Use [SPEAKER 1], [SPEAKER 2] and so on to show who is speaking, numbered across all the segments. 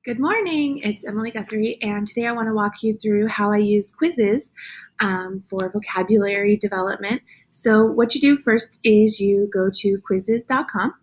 [SPEAKER 1] Good morning, it's Emily Guthrie, and today I want to walk you through how I use Quizizz for vocabulary development. So what you do first is you go to quizizz.com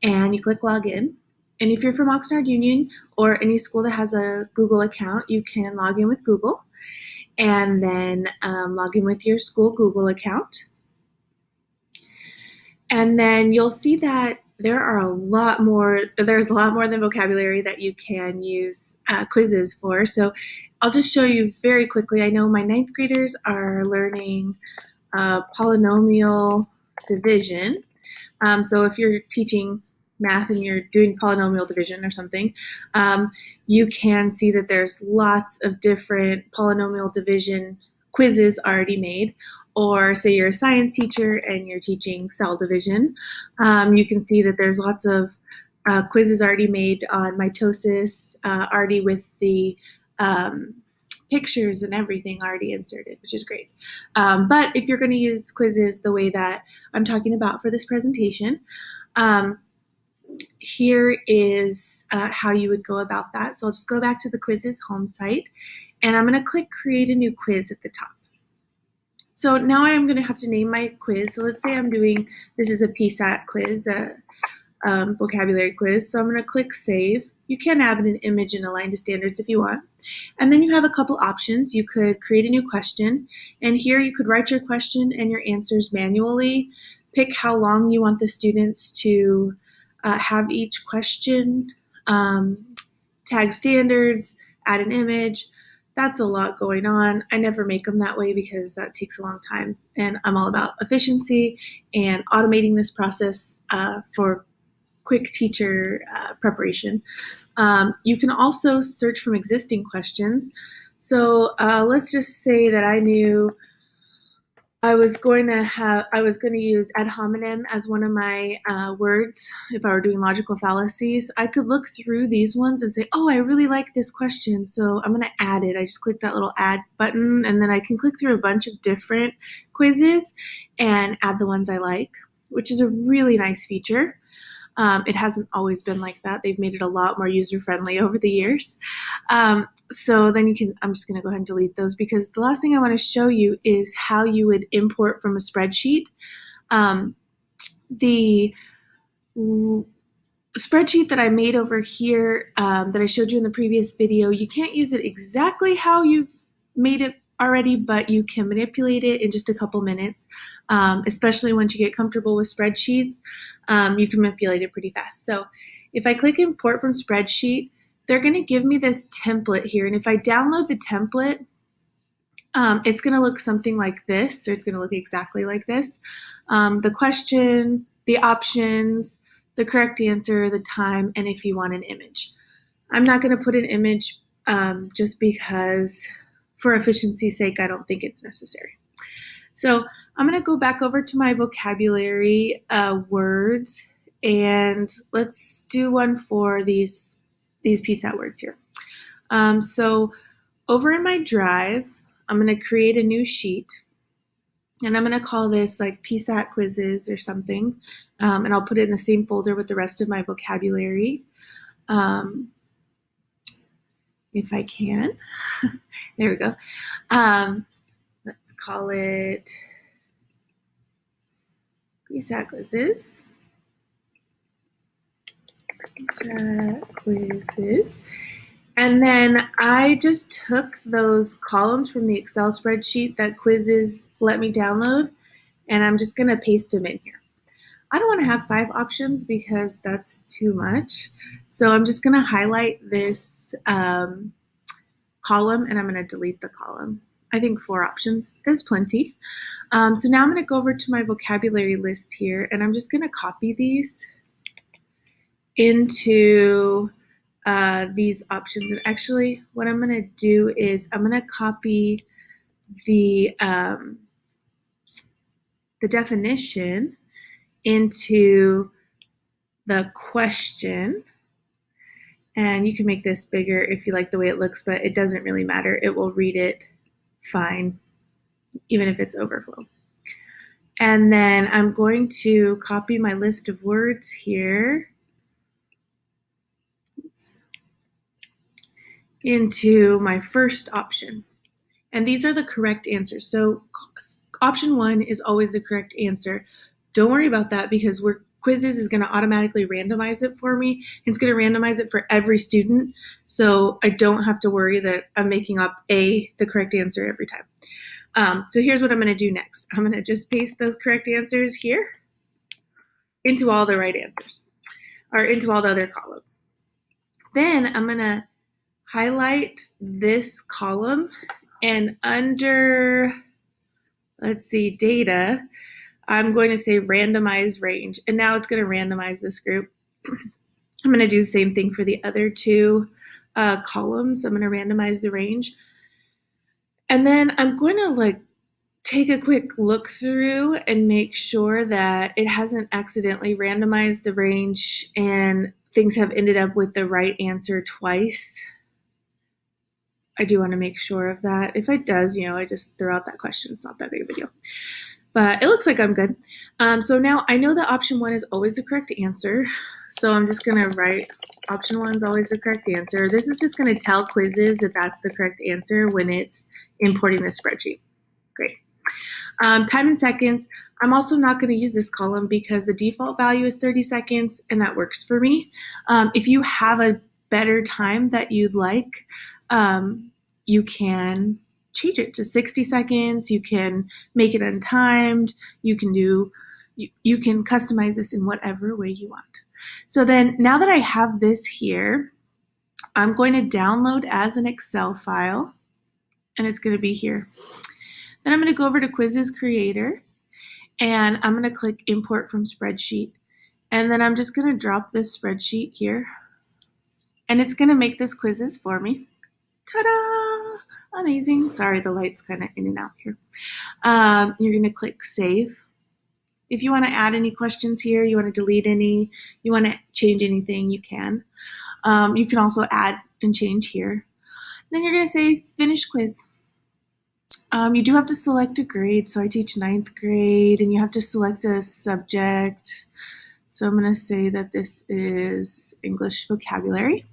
[SPEAKER 1] and you click login. And if you're from Oxnard Union or any school that has a Google account, you can log in with Google and then log in with your school Google account. And then you'll see that there's a lot more than vocabulary that you can use Quizizz for. So I'll just show you very quickly. I know my ninth graders are learning polynomial division. So if you're teaching math and you're doing polynomial division or something, you can see that there's lots of different polynomial division quizzes already made. Or say you're a science teacher and you're teaching cell division, you can see that there's lots of quizzes already made on mitosis, already with the pictures and everything already inserted, which is great. But if you're going to use Quizizz the way that I'm talking about for this presentation, here is how you would go about that. So I'll just go back to the Quizizz home site, and I'm going to click Create a New Quiz at the top. So now I am going to have to name my quiz. So let's say I'm doing, this is a PSAT quiz, a vocabulary quiz. So I'm going to click Save. You can add an image and align to standards if you want. And then you have a couple options. You could create a new question. And here you could write your question and your answers manually. Pick how long you want the students to have each question, tag standards, add an image. That's a lot going on. I never make them that way because that takes a long time. And I'm all about efficiency and automating this process for quick teacher preparation. You can also search from existing questions. So let's just say that I knew I was going to use ad hominem as one of my words if I were doing logical fallacies. I could look through these ones and say, oh, I really like this question, so I'm going to add it. I just click that little add button, and then I can click through a bunch of different quizzes and add the ones I like, which is a really nice feature. It hasn't always been like that. They've made it a lot more user-friendly over the years. So then I'm just going to go ahead and delete those because the last thing I want to show you is how you would import from a spreadsheet. The spreadsheet that I made over here that I showed you in the previous video, you can't use it exactly how you've made it already, but you can manipulate it in just a couple minutes, especially once you get comfortable with spreadsheets. You can manipulate it pretty fast. So if I click import from spreadsheet, they're going to give me this template here. And if I download the template, it's going to look something like this, or it's going to look exactly like this. The question, the options, the correct answer, the time, and if you want an image. I'm not going to put an image just because for efficiency's sake, I don't think it's necessary. So I'm going to go back over to my vocabulary words, and let's do one for these PSAT words here. So over in my drive, I'm going to create a new sheet, and I'm going to call this like PSAT quizzes or something, and I'll put it in the same folder with the rest of my vocabulary. If I can. There we go. Let's call it PSAT quizzes. Quizzes. And then I just took those columns from the Excel spreadsheet that Quizizz let me download, and I'm just going to paste them in here. I don't want to have 5 options because that's too much. So I'm just going to highlight this column, and I'm going to delete the column. I think 4 options is plenty. So now I'm going to go over to my vocabulary list here, and I'm just going to copy these into these options. And actually, what I'm going to do is I'm going to copy the definition into the question. And you can make this bigger if you like the way it looks, but it doesn't really matter. It will read it fine, even if it's overflow. And then I'm going to copy my list of words here. into my first option. And these are the correct answers. So option 1 is always the correct answer. Don't worry about that because Quizizz is going to automatically randomize it for me. It's going to randomize it for every student. So I don't have to worry that I'm making up the correct answer every time. So here's what I'm going to do next. I'm going to just paste those correct answers here into all the right answers, or into all the other columns. Then I'm going to highlight this column, and under, let's see, data, I'm going to say randomize range. And now it's going to randomize this group. I'm going to do the same thing for the other two columns. I'm going to randomize the range. And then I'm going to take a quick look through and make sure that it hasn't accidentally randomized the range and things have ended up with the right answer twice. I do want to make sure of that. If it does, I just throw out that question. It's not that big of a deal. But it looks like I'm good. So now I know that option 1 is always the correct answer. So I'm just going to write option 1 is always the correct answer. This is just going to tell Quizizz that that's the correct answer when it's importing the spreadsheet. Great. Time in seconds. I'm also not going to use this column because the default value is 30 seconds and that works for me. If you have a better time that you'd like, you can change it to 60 seconds. You can make it untimed. You can customize this in whatever way you want. So then now that I have this here, I'm going to download as an Excel file, and it's going to be here. Then I'm going to go over to Quizizz Creator, and I'm going to click Import from Spreadsheet. And then I'm just going to drop this spreadsheet here, and it's going to make this Quizizz for me. Ta-da! Amazing. Sorry, the light's kind of in and out here. You're going to click Save. If you want to add any questions here, you want to delete any, you want to change anything, you can. You can also add and change here. Then you're going to say Finish Quiz. You do have to select a grade. So I teach 9th grade, and you have to select a subject. So I'm going to say that this is English vocabulary.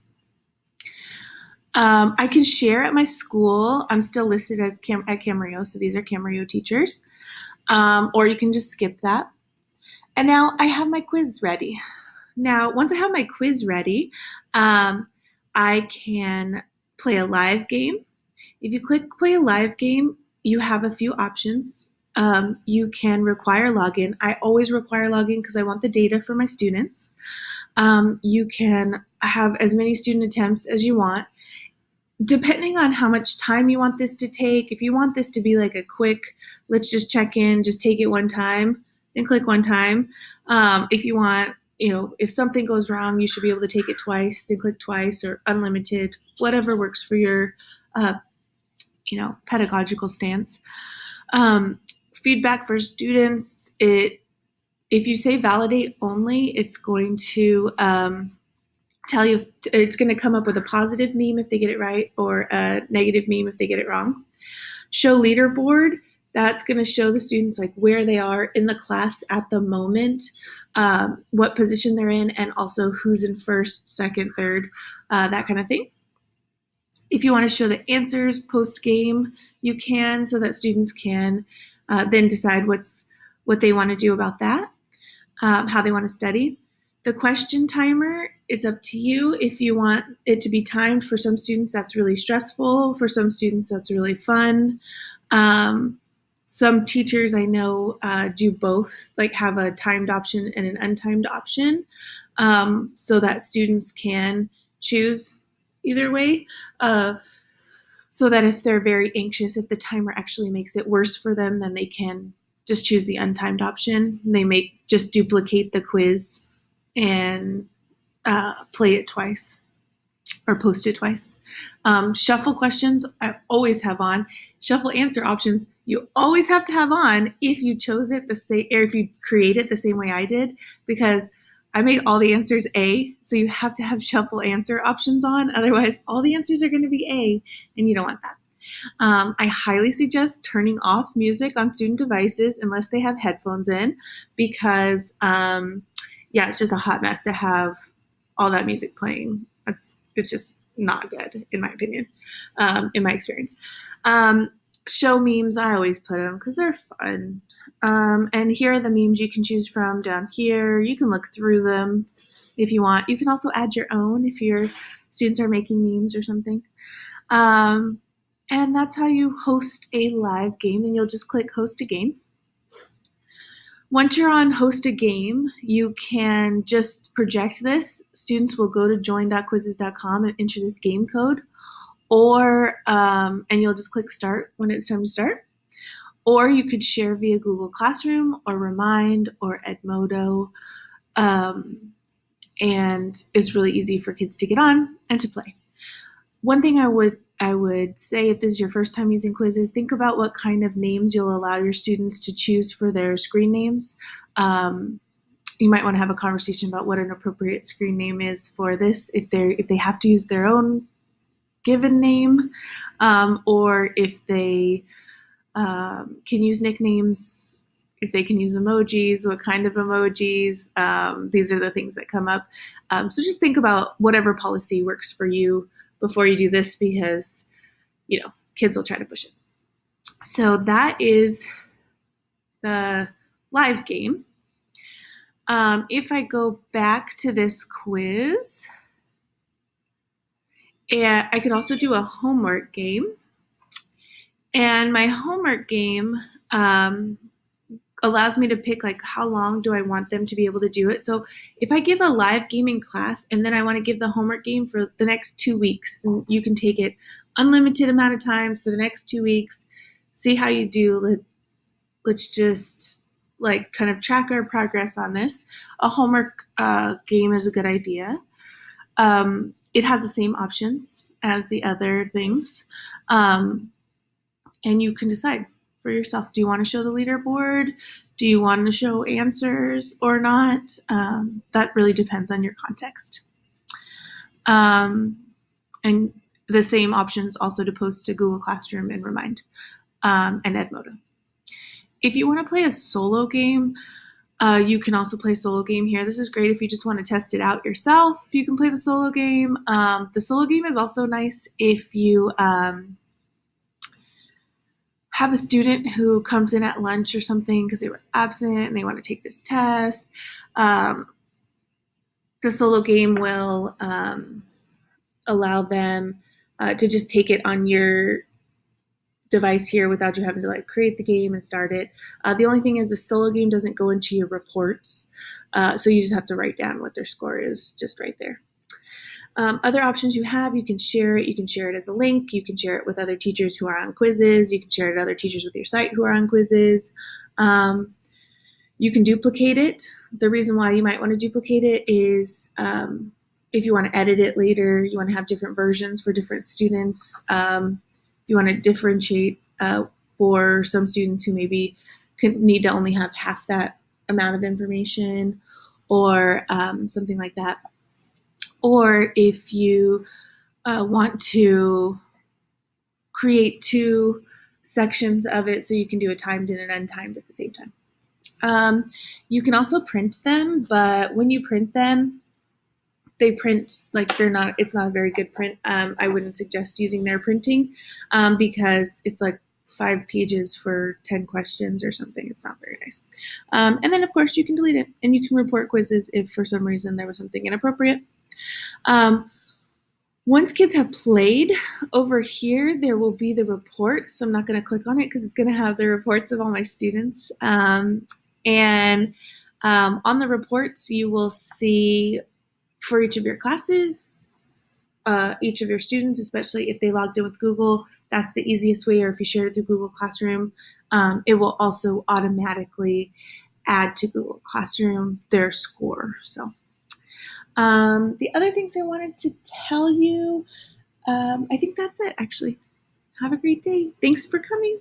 [SPEAKER 1] I can share at my school. I'm still listed as at Camarillo, so these are Camarillo teachers. Or you can just skip that. And now I have my quiz ready. Now, once I have my quiz ready, I can play a live game. If you click Play a Live Game, you have a few options. You can require login. I always require login because I want the data for my students. You can have as many student attempts as you want. Depending on how much time you want this to take, if you want this to be like a quick, let's just check in, just take it one time, then click one time. If you want, if something goes wrong, you should be able to take it twice, then click twice, or unlimited, whatever works for your, pedagogical stance. Feedback for students, if you say validate only, it's going to tell you, it's going to come up with a positive meme if they get it right, or a negative meme if they get it wrong. Show leaderboard, that's going to show the students where they are in the class at the moment, what position they're in, and also who's in first, second, third, that kind of thing. If you want to show the answers post-game, you can, so that students can then decide what they want to do about that, how they want to study. The question timer, it's up to you. If you want it to be timed, for some students that's really stressful. For some students that's really fun. Some teachers I know do both, have a timed option and an untimed option, so that students can choose either way. So that if they're very anxious, if the timer actually makes it worse for them, then they can just choose the untimed option. They may just duplicate the quiz and play it twice or post it twice. Shuffle questions, I always have on. Shuffle answer options, you always have to have on if you chose it the same, or if you create it the same way I did, because I made all the answers A, so you have to have shuffle answer options on. Otherwise, all the answers are going to be A, and you don't want that. I highly suggest turning off music on student devices unless they have headphones in, because it's just a hot mess to have all that music playing. It's just not good, in my opinion, in my experience. Show memes, I always put them because they're fun. And here are the memes you can choose from down here. You can look through them if you want. You can also add your own if your students are making memes or something. And that's how you host a live game. Then you'll just click host a game. Once you're on host a game, you can just project this. Students will go to join.quizizz.com and enter this game code, or and you'll just click start when it's time to start. Or you could share via Google Classroom or Remind or Edmodo, and it's really easy for kids to get on and to play. One thing I would say, if this is your first time using Quizizz, think about what kind of names you'll allow your students to choose for their screen names. You might want to have a conversation about what an appropriate screen name is for this, if they have to use their own given name, or if they can use nicknames, if they can use emojis, what kind of emojis. These are the things that come up. So just think about whatever policy works for you before you do this, because kids will try to push it. So that is the live game. If I go back to this quiz, and I could also do a homework game. And my homework game allows me to pick like how long do I want them to be able to do it. So if I give a live gaming class and then I want to give the homework game for the next 2 weeks, and you can take it unlimited amount of times for the next 2 weeks, see how you do. Let's just kind of track our progress on this. A homework game is a good idea. It has the same options as the other things. And you can decide for yourself. Do you want to show the leaderboard? Do you want to show answers or not? That really depends on your context. And the same options also to post to Google Classroom and Remind and Edmodo. If you want to play a solo game, you can also play solo game here. This is great if you just want to test it out yourself. You can play the solo game. The solo game is also nice if you have a student who comes in at lunch or something because they were absent and they want to take this test. The solo game will allow them to just take it on your device here without you having to create the game and start it. The only thing is the solo game doesn't go into your reports, so you just have to write down what their score is just right there. Other options you have, you can share it. You can share it as a link. You can share it with other teachers who are on Quizizz. You can share it with other teachers with your site who are on Quizizz. You can duplicate it. The reason why you might want to duplicate it is if you want to edit it later, you want to have different versions for different students. If you want to differentiate for some students who maybe need to only have half that amount of information, or something like that. Or if you want to create 2 sections of it so you can do a timed and an untimed at the same time. You can also print them, but when you print them, they print it's not a very good print. I wouldn't suggest using their printing because it's 5 pages for 10 questions or something. It's not very nice. And then of course you can delete it, and you can report Quizizz if for some reason there was something inappropriate. Once kids have played, over here there will be the reports. So I'm not going to click on it because it's going to have the reports of all my students. And on the reports you will see for each of your classes, each of your students, especially if they logged in with Google. That's the easiest way, or if you share it through Google Classroom, it will also automatically add to Google Classroom their score. So the other things I wanted to tell you, I think that's it, actually. Have a great day. Thanks for coming.